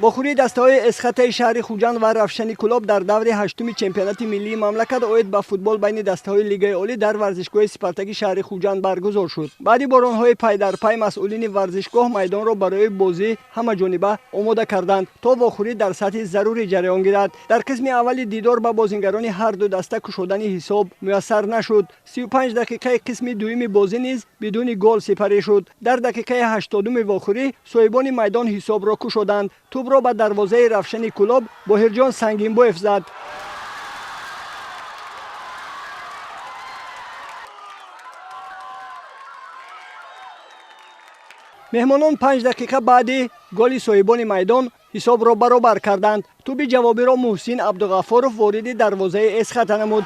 вохӯрии дастаҳои эсхатаи шаҳри хуҷанд ва равшани кулоб дар даври ҳаштуми чемпионати миллии мамлакат оид ба футбол байни дастаҳои лигаи олӣ дар варзишгоҳи спартаки шаҳри хуҷанд баргузор шуд. баъди боронҳои пайдарпай масъулини варзишгоҳ майдонро барои бозӣ ҳамаҷониба омода карданд, то вохӯрӣ дар сатҳи зарурӣ ҷараён гирад. дар қисми аввали дидор ба бозингарони ҳарду даста кушодани ҳисоб муяссар нашуд. 35 дақиқаи қисми дуюми бозӣ низ бидуни гол сипарӣ шуд. дар дақиқаи 80-уми вохӯрӣ соҳибони майдон ҳисобро кушоданд. тӯбро ба дарвозаи равшани кулоб боҳирҷон сангинбоев зад. меҳмонон 5 дақиқа баъди голи соҳибони майдон ҳисобро баробар карданд. тӯби ҷавобиро муҳсин абдуғаффоров вориди дарвозаи эсхата намуд.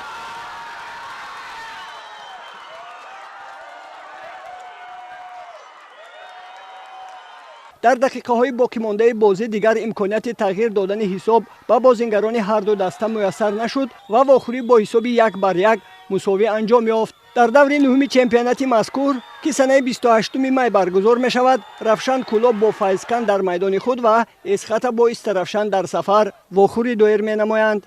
дар дақиқаҳои бокимондаи бозӣ дигар имконияти тағйир додани ҳисоб ба бозингарони ҳарду даста муяссар нашуд ва вохӯрӣ бо ҳисоби 1-1 мусовӣ анҷом ёфт. дар даври нуҳуми чемпионати мазкур ки санаи 28 май баргузор мешавад, равшан кулоб бо файзкан дар майдони худ ва эсхата бо истаравшан дар сафар вохӯрӣ доир менамоянд.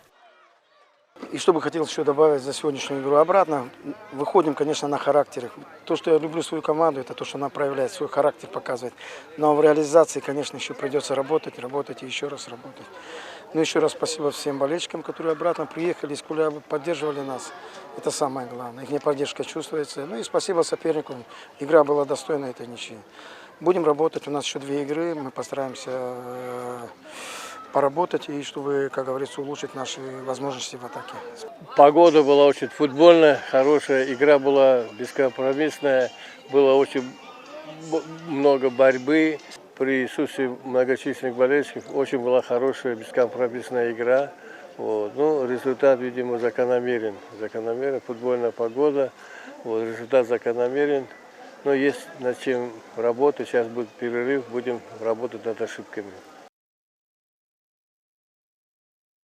И что бы хотел еще добавить за сегодняшнюю игру обратно, выходим, конечно, на характерах. То, что я люблю свою команду, это то, что она проявляет, свой характер показывает. Но в реализации, конечно, еще придется работать и еще раз работать. Ну, еще раз спасибо всем болельщикам, которые обратно приехали из Кулябы, поддерживали нас. Это самое главное. Их поддержка чувствуется. Ну и спасибо сопернику. Игра была достойна этой ничьи. Будем работать. У нас еще 2 игры. Мы постараемся поработать и чтобы, как говорится, улучшить наши возможности в атаке. Погода была очень футбольная, хорошая, игра была бескомпромиссная, было очень много борьбы. При присутствии многочисленных болельщиков очень была хорошая бескомпромиссная игра. Вот. Ну, результат, видимо, закономерен. Футбольная погода, вот, результат закономерен. Но есть над чем работать. Сейчас будет перерыв, будем работать над ошибками.